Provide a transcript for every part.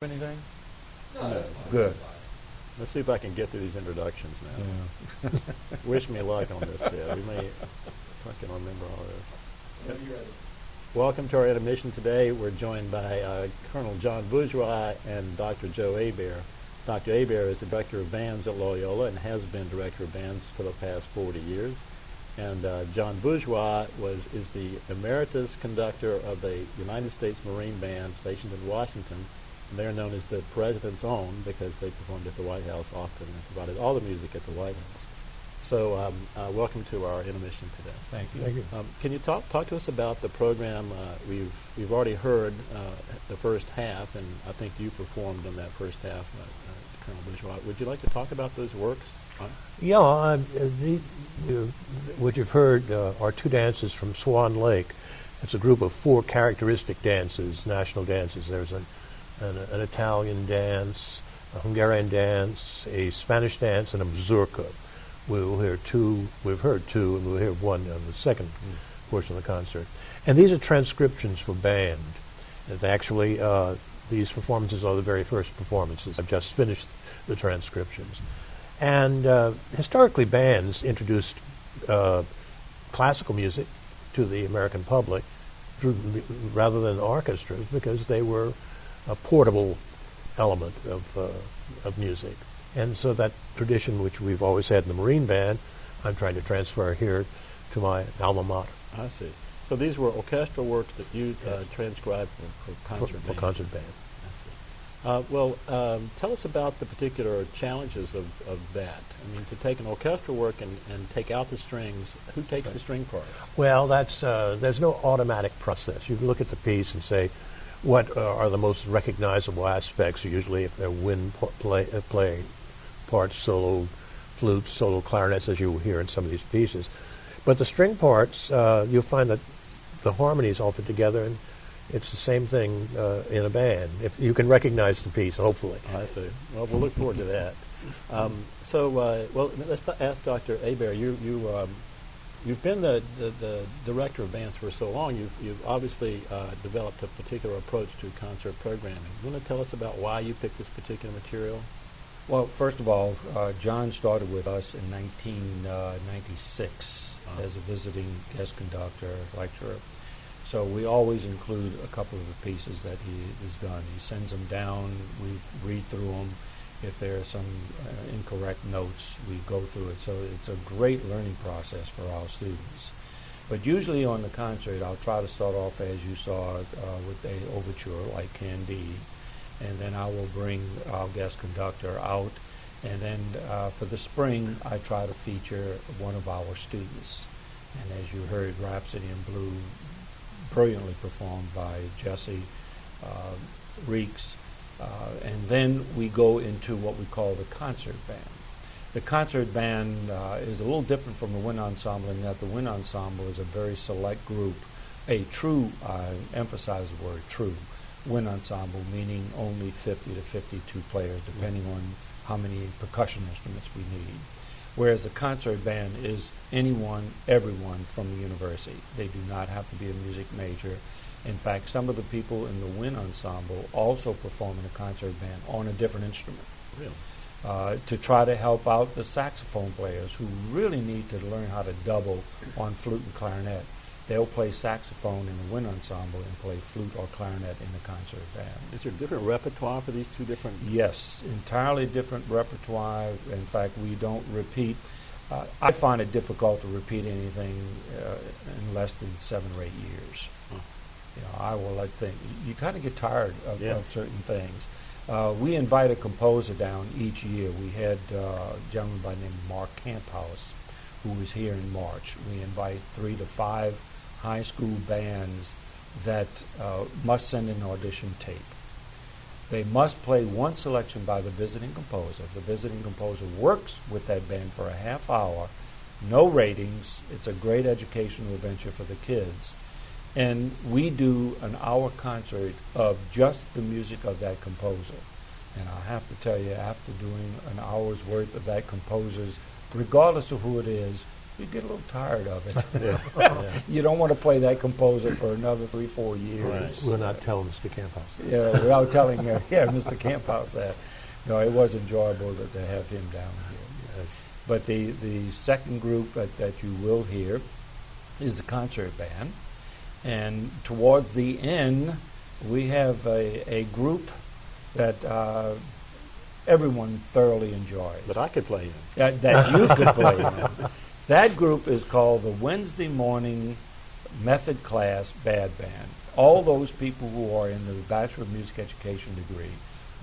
Anything? No, that's fine. Good. That's fine. Let's see if I can get through these introductions now. Wish me luck on this, Ted. We may, if I can remember all this. Whenever you're ready. Welcome to our intermission today. We're joined by Colonel John Bourgeois and Dr. Joe Hebert. Dr. Hebert is the director of bands at Loyola and has been director of bands for the past 40 years. And John Bourgeois is the emeritus conductor of the United States Marine Band stationed in Washington. They're known as the President's Own because they performed at the White House often and provided all the music at the White House. So welcome to our intermission today. Thank you. Thank you. Can you talk to us about the program? We've already heard the first half, and I think you performed in that first half, Colonel Bourgeois. Would you like to talk about those works? Yeah, what you've heard are two dances from Swan Lake. It's a group of four characteristic dances, national dances. There's an Italian dance, a Hungarian dance, a Spanish dance, and a mazurka. We'll hear two. We've heard two, and we'll hear one on the second portion of the concert. And these are transcriptions for band. And actually, these performances are the very first performances. I've just finished the transcriptions. And historically, bands introduced classical music to the American public rather than orchestras because they were a portable element of music. And so that tradition, which we've always had in the Marine Band, I'm trying to transfer here to my alma mater. I see. So these were orchestral works that you transcribed for concert band. For concert band. I see. Tell us about the particular challenges of that. I mean, to take an orchestral work and take out the strings, who takes the string part? Well, there's no automatic process. You can look at the piece and say, what are the most recognizable aspects? Usually, if they're wind play parts, solo flutes, solo clarinets, as you will hear in some of these pieces. But the string parts, you'll find that the harmonies all fit together, and it's the same thing in a band. If you can recognize the piece, hopefully. I see. Well, we'll look forward to that. Let's ask Dr. Hebert. You've been the director of bands for so long. You've obviously developed a particular approach to concert programming. You want to tell us about why you picked this particular material? Well, first of all, John started with us in 1996 as a visiting guest conductor, lecturer. So we always include a couple of the pieces that he has done. He sends them down, we read through them. If there are some incorrect notes, we go through it. So it's a great learning process for our students. But usually on the concert, I'll try to start off, as you saw, with a overture like Candide, and then I will bring our guest conductor out. And then for the spring, I try to feature one of our students. And as you heard, Rhapsody in Blue, brilliantly performed by Jesse Reeks. And then we go into what we call the concert band. The concert band is a little different from the wind ensemble in that the wind ensemble is a very select group, a true, emphasize the word true, wind ensemble, meaning only 50 to 52 players, depending on how many percussion instruments we need. Whereas the concert band is anyone, everyone from the university. They do not have to be a music major. In fact, some of the people in the wind ensemble also perform in a concert band on a different instrument. Really? To try to help out the saxophone players who really need to learn how to double on flute and clarinet. They'll play saxophone in the wind ensemble and play flute or clarinet in the concert band. Is there a different repertoire for these two different? Yes, entirely different repertoire. In fact, we don't repeat. I find it difficult to repeat anything in less than 7 or 8 years. You know, I will think you kind of get tired of certain things. We invite a composer down each year. We had a gentleman by the name of Mark Camphouse, who was here in March. We invite 3 to 5 high school bands that must send an audition tape. They must play one selection by the visiting composer. The visiting composer works with that band for a half hour, no ratings. It's a great educational adventure for the kids. And we do an hour concert of just the music of that composer. And I have to tell you, after doing an hour's worth of that composer's, regardless of who it is, you get a little tired of it. Yeah. You don't want to play that composer for another 3-4 years. Right. We'll not tell Mr. Camphouse. Yeah, without telling Mr. Camphouse that. No, it was enjoyable to have him down here. Yes. But the second group that you will hear is the concert band. And towards the end, we have a group that everyone thoroughly enjoys. But I could play him. That you could play in. That group is called the Wednesday Morning Method Class Bad Band. All those people who are in the Bachelor of Music Education degree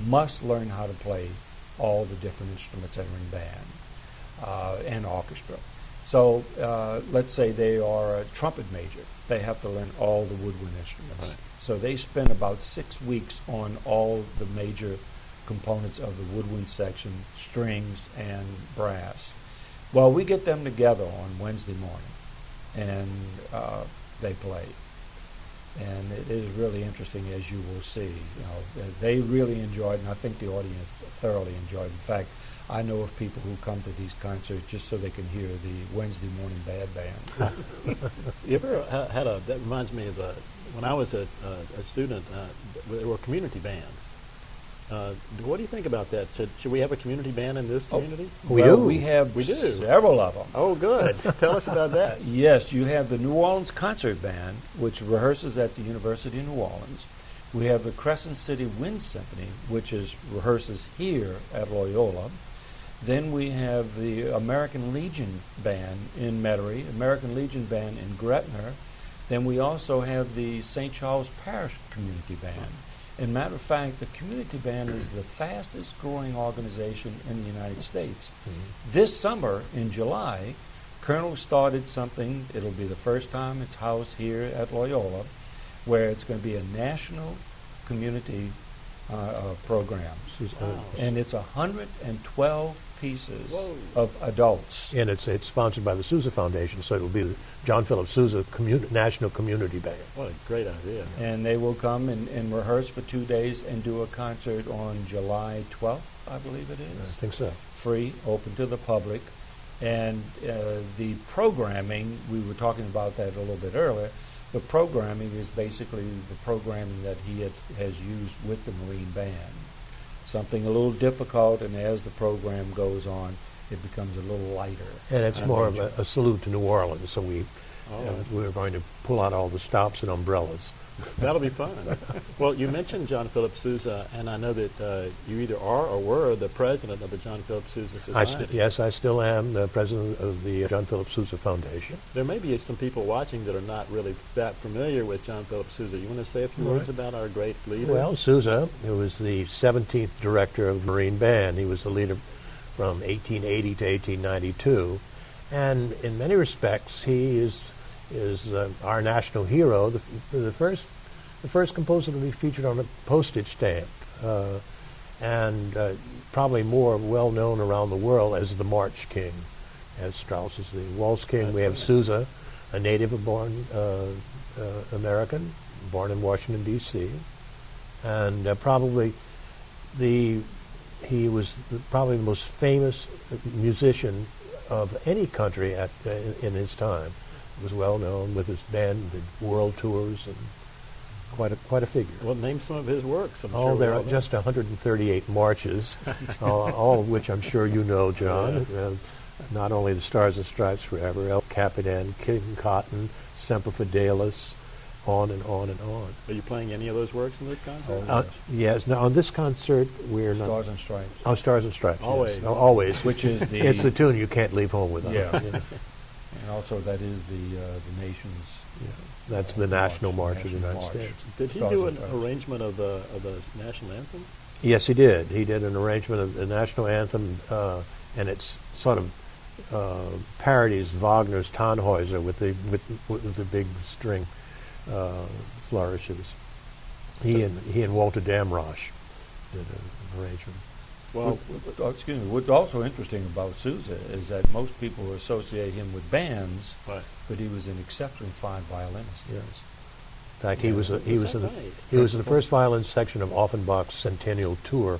must learn how to play all the different instruments that are in band and orchestra. So let's say they are a trumpet major. They have to learn all the woodwind instruments. Right. So they spend about 6 weeks on all the major components of the woodwind section, strings and brass. Well, we get them together on Wednesday morning, and they play. And it is really interesting, as you will see. They really enjoyed, and I think the audience thoroughly enjoyed. In fact, I know of people who come to these concerts just so they can hear the Wednesday morning bad band. You ever had that reminds me of when I was a student, there were community bands. What do you think about that? Should we have a community band in this community? We Well, do. we have We do. several of them. Oh, good. Tell us about that. Yes, you have the New Orleans Concert Band, which rehearses at the University of New Orleans. We have the Crescent City Wind Symphony, which rehearses here at Loyola. Then we have the American Legion Band in Metairie, American Legion Band in Gretna. Then we also have the St. Charles Parish Community Band. As a matter of fact, the community band is the fastest growing organization in the United States. Mm-hmm. This summer, in July, Colonel started something. It'll be the first time it's housed here at Loyola, where it's going to be a national community program. Wow. And it's 112 pieces Whoa. of adults. And it's sponsored by the Sousa Foundation, so it'll be the John Philip Sousa National Community Band. What a great idea. And they will come and rehearse for 2 days and do a concert on July 12th, I believe it I is. think so. Free, open to the public. And the programming, we were talking about that a little bit earlier, the programming is basically the programming that he has used with the Marine Band. Something a little difficult, and as the program goes on, it becomes a little lighter. And it's more of a salute to New Orleans, so Oh. we're going to pull out all the stops and umbrellas. That'll be fun. Well, you mentioned John Philip Sousa, and I know that you either are or were the president of the John Philip Sousa Society. Yes, I still am the president of the John Philip Sousa Foundation. There may be some people watching that are not really that familiar with John Philip Sousa. You want to say a few words about our great leader? Well, Sousa, who was the 17th director of the Marine Band, he was the leader from 1880 to 1892, and in many respects, he is our national hero, the first composer to be featured on a postage stamp, and probably more well known around the world as the March King, as Strauss is the Waltz King. We have Sousa, a native-born American, born in Washington D.C., and he was probably the most famous musician of any country in his time. Was well known with his band, did world tours, and quite a figure. Well, name some of his works. I'm Oh, sure there we are all know. just 138 marches, all of which I'm sure you know, John. Not only the Stars and Stripes Forever, El Capitan, King Cotton, Semper Fidelis, on and on and on. Are you playing any of those works in this concert? Oh, Yes. Now on this concert, we're not. Stars and Stripes. Oh, Stars and Stripes. yes. Always. Oh, always. Which is the... It's the tune you can't leave home without. Yeah. And also that is the nation's... Yeah. That's the National March of the National United March. States. Did he Stars do and an Stripes. arrangement of the national anthem? Yes, he did. He did an arrangement of the national anthem, and it's sort of parodies Wagner's Tannhäuser with the big string flourishes. He and Walter Damrosch did an arrangement. Well, Excuse me. What's also interesting about Sousa is that most people associate him with bands, right. but he was an exceptionally fine violinist. Yes. In fact, he was in the first violin section of Offenbach's Centennial Tour,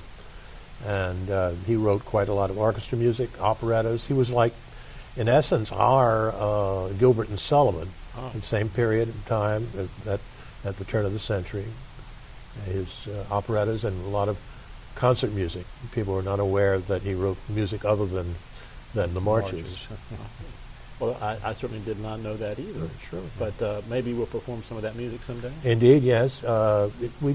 and he wrote quite a lot of orchestra music, operettas. He was like in essence, are Gilbert and Sullivan, Oh. the same period of time at the turn of the century. His operettas and a lot of concert music. People are not aware that he wrote music other than the marches. Well, I certainly did not know that either. Sure. But maybe we'll perform some of that music someday. Indeed, yes. We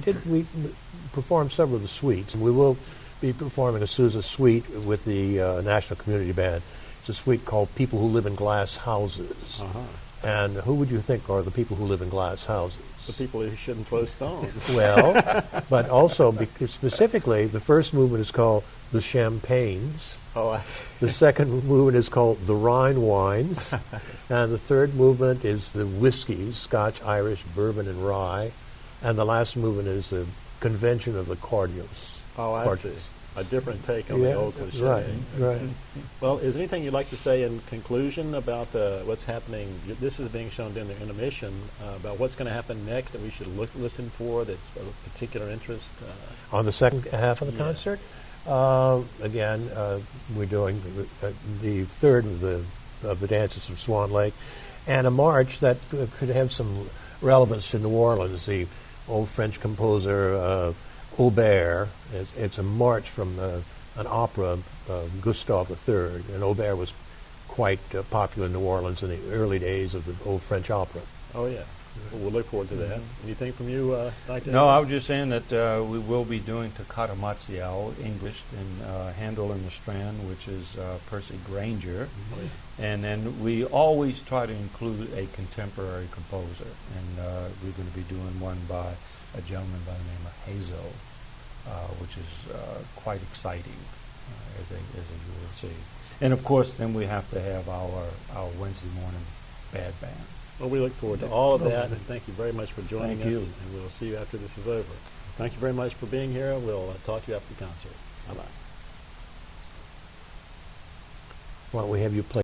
performed several of the suites, and we will be performing a Sousa suite with the National Community Band. It's a suite called People Who Live in Glass Houses. Uh-huh. And who would you think are the people who live in glass houses? The people who shouldn't throw stones. Well, but also specifically, the first movement is called the Champagnes. Oh, The second movement is called the Rhine Wines. And the third movement is the whiskeys, Scotch, Irish, Bourbon, and Rye. And the last movement is the Convention of the Cordials. oh, I Cordials. see. A different take on the old cliche. Right. Well, is there anything you'd like to say in conclusion about what's happening? This is being shown during the intermission, about what's going to happen next that we should listen for that's of particular interest? On the second half of the Yeah. concert, again, we're doing the third of the dances from Swan Lake, and a march that could have some relevance to New Orleans. The old French composer Hebert. It's a march from an opera, Gustave III, and Hebert was quite popular in New Orleans in the early days of the old French opera. Oh, yeah. Well, we'll look forward to that. Anything from you, Dr. No, I was just saying that we will be doing Toccata Marziale, English, and Handel in the Strand, which is Percy Granger. Oh, yeah. And then we always try to include a contemporary composer. And we're going to be doing one by a gentleman by the name of Hazel, which is quite exciting, as you will see. And of course, then we have to have our Wednesday morning bad band. Well, we look forward to all of that, and thank you very much for joining Thank us. you. And we'll see you after this is over. Thank you very much for being here. We'll talk to you after the concert. Bye-bye. Why don't we have you play